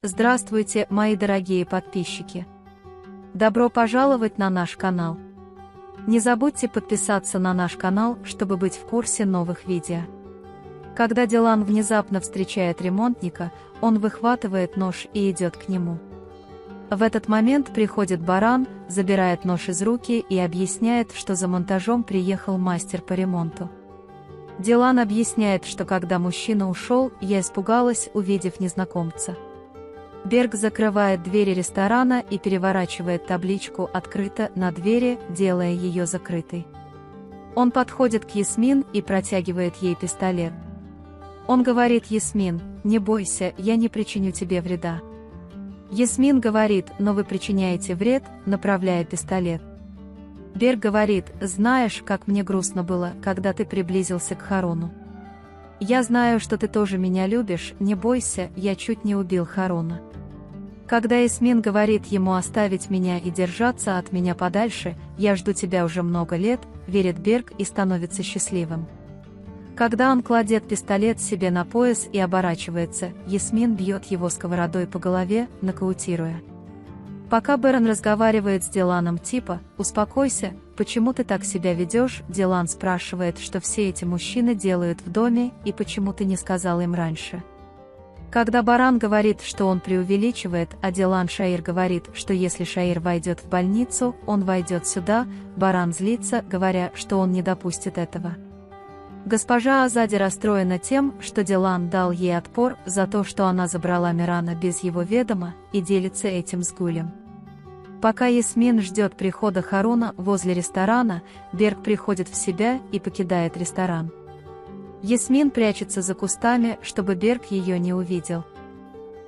Здравствуйте, мои дорогие подписчики! Добро пожаловать на наш канал! Не забудьте подписаться на наш канал, чтобы быть в курсе новых видео. Когда Дилан внезапно встречает ремонтника, он выхватывает нож и идет к нему. В этот момент приходит Баран, забирает нож из руки и объясняет, что за монтажом приехал мастер по ремонту. Дилан объясняет, что когда мужчина ушел, я испугалась, увидев незнакомца. Берг закрывает двери ресторана и переворачивает табличку «Открыто» на двери, делая ее закрытой. Он подходит к Ясмин и протягивает ей пистолет. Он говорит: «Ясмин, не бойся, я не причиню тебе вреда». Ясмин говорит: «Но вы причиняете вред», направляя пистолет. Берг говорит: «Знаешь, как мне грустно было, когда ты приблизился к Харуну. Я знаю, что ты тоже меня любишь, не бойся, я чуть не убил Харуна». Когда Ясмин говорит ему оставить меня и держаться от меня подальше, «Я жду тебя уже много лет», верит Берг и становится счастливым. Когда он кладет пистолет себе на пояс и оборачивается, Ясмин бьет его сковородой по голове, нокаутируя. Пока Бэрон разговаривает с Диланом типа «Успокойся, почему ты так себя ведешь?», Дилан спрашивает, что все эти мужчины делают в доме и почему ты не сказал им раньше. Когда Баран говорит, что он преувеличивает, а Дилан Шаир говорит, что если Шаир войдет в больницу, он войдет сюда, Баран злится, говоря, что он не допустит этого. Госпожа Азади расстроена тем, что Дилан дал ей отпор за то, что она забрала Мирана без его ведома, и делится этим с Гулем. Пока Ясмин ждет прихода Харуна возле ресторана, Берг приходит в себя и покидает ресторан. Ясмин прячется за кустами, чтобы Берг ее не увидел.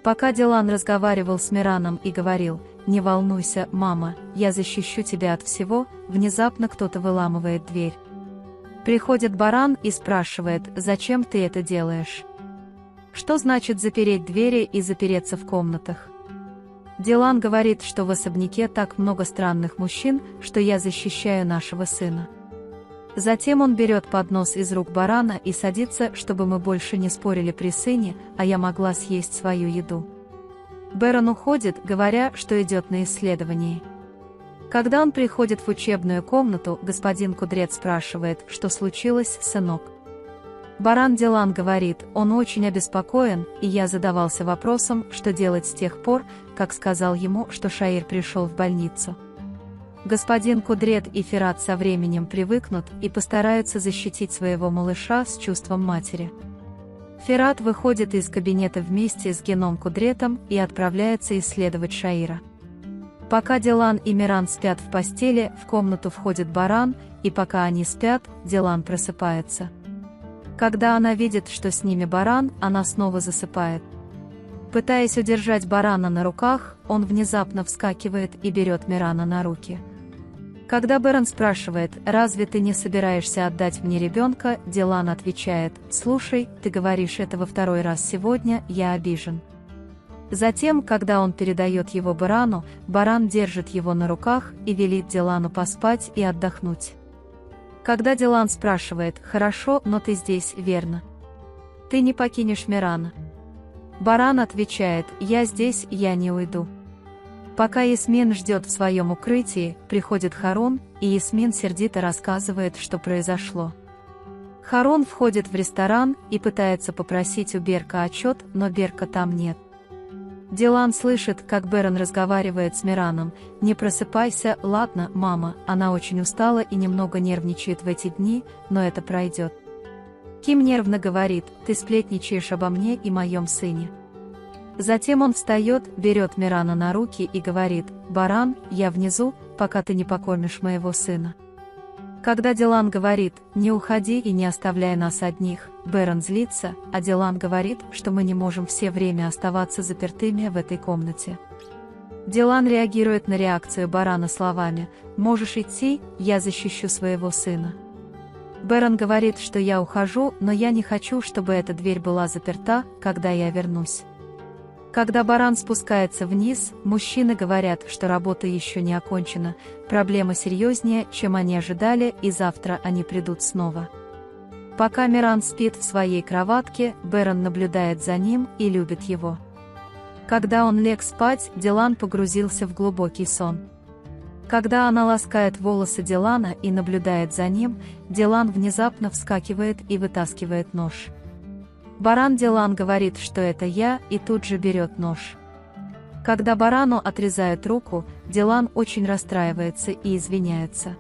Пока Дилан разговаривал с Мираном и говорил: «Не волнуйся, мама, я защищу тебя от всего», внезапно кто-то выламывает дверь. Приходит Баран и спрашивает: «Зачем ты это делаешь? Что значит запереть двери и запереться в комнатах?» Дилан говорит, что в особняке так много странных мужчин, что я защищаю нашего сына. Затем он берет поднос из рук Барана и садится, чтобы мы больше не спорили при сыне, а я могла съесть свою еду. Бэрон уходит, говоря, что идет на исследование. Когда он приходит в учебную комнату, господин Кудрет спрашивает, что случилось, сынок. Баран Дилан говорит: он очень обеспокоен, и я задавался вопросом, что делать с тех пор, как сказал ему, что Шаир пришел в больницу. Господин Кудрет и Ферат со временем привыкнут и постараются защитить своего малыша с чувством матери. Ферат выходит из кабинета вместе с Геном Кудретом и отправляется исследовать Шаира. Пока Дилан и Миран спят в постели, в комнату входит Баран, и пока они спят, Дилан просыпается. Когда она видит, что с ними Баран, она снова засыпает. Пытаясь удержать Барана на руках, он внезапно вскакивает и берет Мирана на руки. Когда Бэрон спрашивает: «Разве ты не собираешься отдать мне ребенка?», Дилан отвечает: «Слушай, ты говоришь это во второй раз сегодня, я обижен». Затем, когда он передает его Барану, Баран держит его на руках и велит Дилану поспать и отдохнуть. Когда Дилан спрашивает: «Хорошо, но ты здесь, верно? Ты не покинешь Мирана?» Баран отвечает: «Я здесь, я не уйду». Пока Ясмин ждет в своем укрытии, приходит Харун, и Ясмин сердито рассказывает, что произошло. Харун входит в ресторан и пытается попросить у Берка отчет, но Берка там нет. Дилан слышит, как Бэрон разговаривает с Мираном: «Не просыпайся, ладно, мама, она очень устала и немного нервничает в эти дни, но это пройдет». Ким нервно говорит: «Ты сплетничаешь обо мне и моем сыне». Затем он встает, берет Мирана на руки и говорит: «Баран, я внизу, пока ты не покормишь моего сына». Когда Дилан говорит: «Не уходи и не оставляй нас одних», Бэрон злится, а Дилан говорит, что мы не можем все время оставаться запертыми в этой комнате. Дилан реагирует на реакцию Барана словами: «Можешь идти, я защищу своего сына». Бэрон говорит, что я ухожу, но я не хочу, чтобы эта дверь была заперта, когда я вернусь. Когда Баран спускается вниз, мужчины говорят, что работа еще не окончена, проблема серьезнее, чем они ожидали, и завтра они придут снова. Пока Миран спит в своей кроватке, Бэрон наблюдает за ним и любит его. Когда он лег спать, Дилан погрузился в глубокий сон. Когда она ласкает волосы Дилана и наблюдает за ним, Дилан внезапно вскакивает и вытаскивает нож. Баран Дилан говорит, что это я, и тут же берет нож. Когда Барану отрезают руку, Дилан очень расстраивается и извиняется.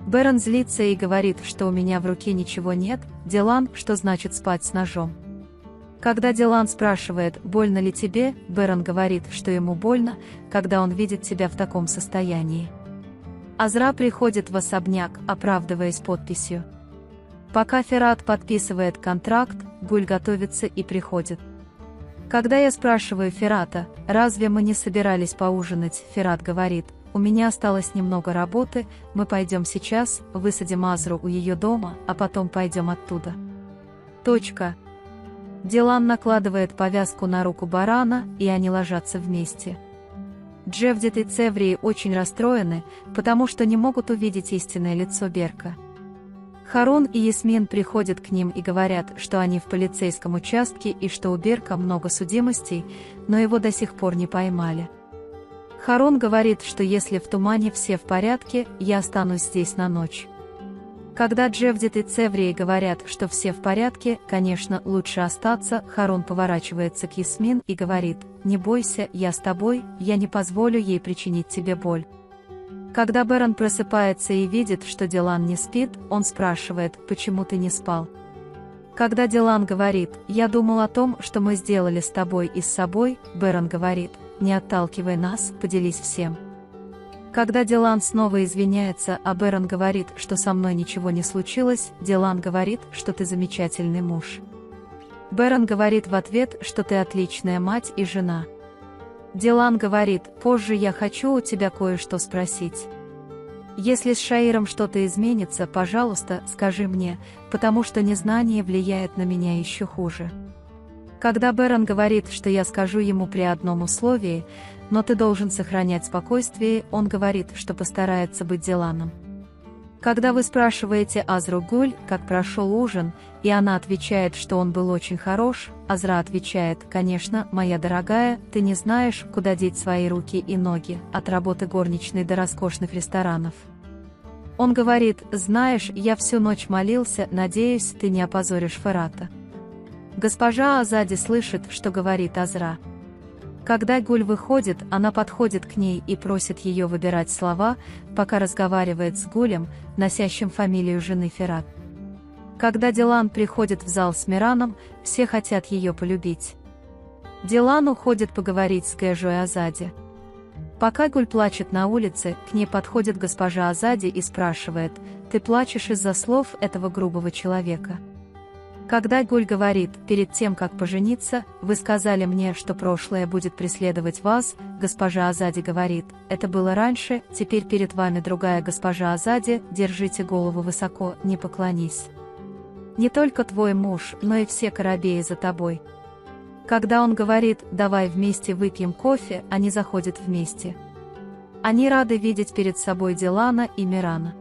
Бэрон злится и говорит, что у меня в руке ничего нет. Дилан, что значит спать с ножом. Когда Дилан спрашивает, больно ли тебе, Бэрон говорит, что ему больно, когда он видит тебя в таком состоянии. Азра приходит в особняк, оправдываясь подписью. Пока Ферат подписывает контракт, Гуль готовится и приходит. Когда я спрашиваю Ферата, разве мы не собирались поужинать, Ферат говорит, у меня осталось немного работы, мы пойдем сейчас, высадим Азру у ее дома, а потом пойдем оттуда. Дилан накладывает повязку на руку Барана, и они ложатся вместе. Джевдет и Цеврии очень расстроены, потому что не могут увидеть истинное лицо Берка. Харун и Ясмин приходят к ним и говорят, что они в полицейском участке и что у Берка много судимостей, но его до сих пор не поймали. Харун говорит, что если в тумане все в порядке, я останусь здесь на ночь. Когда Джевдет и Цеврии говорят, что все в порядке, конечно, лучше остаться, Харун поворачивается к Ясмин и говорит, «Не бойся, я с тобой, я не позволю ей причинить тебе боль». Когда Бэрон просыпается и видит, что Дилан не спит, он спрашивает, «Почему ты не спал?» Когда Дилан говорит, «Я думал о том, что мы сделали с тобой и с собой», Бэрон говорит, «Не отталкивай нас, поделись всем». Когда Дилан снова извиняется, а Бэрон говорит, что со мной ничего не случилось, Дилан говорит, что ты замечательный муж. Бэрон говорит в ответ, что ты отличная мать и жена. Дилан говорит, позже я хочу у тебя кое-что спросить. Если с Шаиром что-то изменится, пожалуйста, скажи мне, потому что незнание влияет на меня еще хуже. Когда Бэрон говорит, что я скажу ему при одном условии, но ты должен сохранять спокойствие, он говорит, что постарается быть Диланом. Когда вы спрашиваете Азру Гуль, как прошел ужин, и она отвечает, что он был очень хорош, Азра отвечает, конечно, моя дорогая, ты не знаешь, куда деть свои руки и ноги, от работы горничной до роскошных ресторанов. Он говорит, знаешь, я всю ночь молился, надеюсь, ты не опозоришь Ферата. Госпожа Азади слышит, что говорит Азра. Когда Гуль выходит, она подходит к ней и просит ее выбирать слова, пока разговаривает с Гулем, носящим фамилию жены Ферат. Когда Дилан приходит в зал с Мираном, все хотят ее полюбить. Дилан уходит поговорить с Гэжой Азади. Пока Гуль плачет на улице, к ней подходит госпожа Азади и спрашивает, «Ты плачешь из-за слов этого грубого человека?» Когда Гуль говорит, перед тем, как пожениться, вы сказали мне, что прошлое будет преследовать вас, госпожа Азади говорит, это было раньше, теперь перед вами другая госпожа Азади, держите голову высоко, не поклонись. Не только твой муж, но и все корабеи за тобой. Когда он говорит, давай вместе выпьем кофе, они заходят вместе. Они рады видеть перед собой Дилана и Мирана.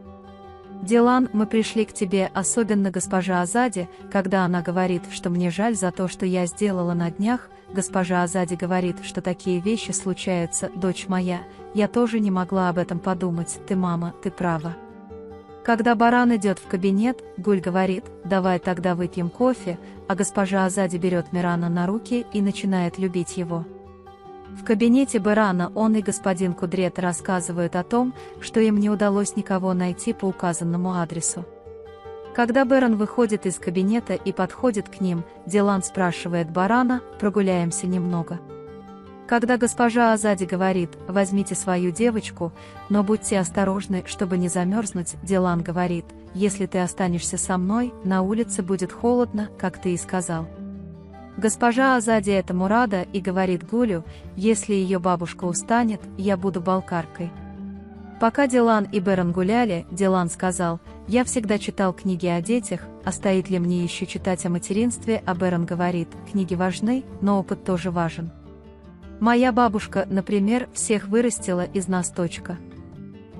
Дилан, мы пришли к тебе, особенно госпожа Азади, когда она говорит, что мне жаль за то, что я сделала на днях, госпожа Азади говорит, что такие вещи случаются, дочь моя, я тоже не могла об этом подумать, ты мама, ты права. Когда Баран идет в кабинет, Гуль говорит, давай тогда выпьем кофе, а госпожа Азади берет Мирана на руки и начинает любить его. В кабинете Барана он и господин Кудрет рассказывают о том, что им не удалось никого найти по указанному адресу. Когда Бэрон выходит из кабинета и подходит к ним, Дилан спрашивает Барана, прогуляемся немного. Когда госпожа Азади говорит, возьмите свою девочку, но будьте осторожны, чтобы не замерзнуть, Дилан говорит, если ты останешься со мной, на улице будет холодно, как ты и сказал. Госпожа Азади этому рада и говорит Гулю, если ее бабушка устанет, я буду балкаркой. Пока Дилан и Бэрон гуляли, Дилан сказал, я всегда читал книги о детях, а стоит ли мне еще читать о материнстве, а Бэрон говорит, книги важны, но опыт тоже важен. Моя бабушка, например, всех вырастила из нас.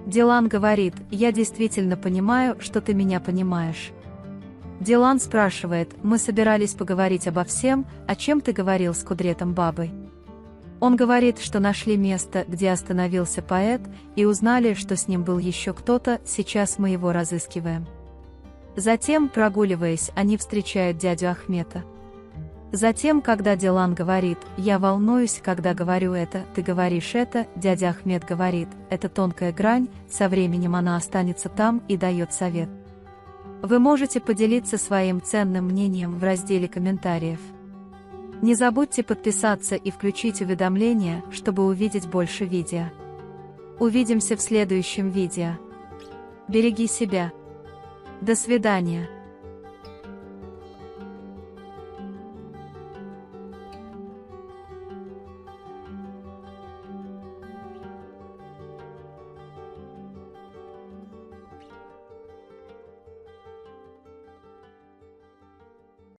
Дилан говорит, я действительно понимаю, что ты меня понимаешь. Дилан спрашивает, мы собирались поговорить обо всем, о чем ты говорил с Кудретом бабой. Он говорит, что нашли место, где остановился поэт, и узнали, что с ним был еще кто-то, сейчас мы его разыскиваем. Затем, прогуливаясь, они встречают дядю Ахмета. Затем, когда Дилан говорит: «Я волнуюсь, когда говорю это, ты говоришь это», дядя Ахмет говорит: «Это тонкая грань, со временем она останется там», и дает совет. Вы можете поделиться своим ценным мнением в разделе комментариев. Не забудьте подписаться и включить уведомления, чтобы увидеть больше видео. Увидимся в следующем видео. Береги себя. До свидания.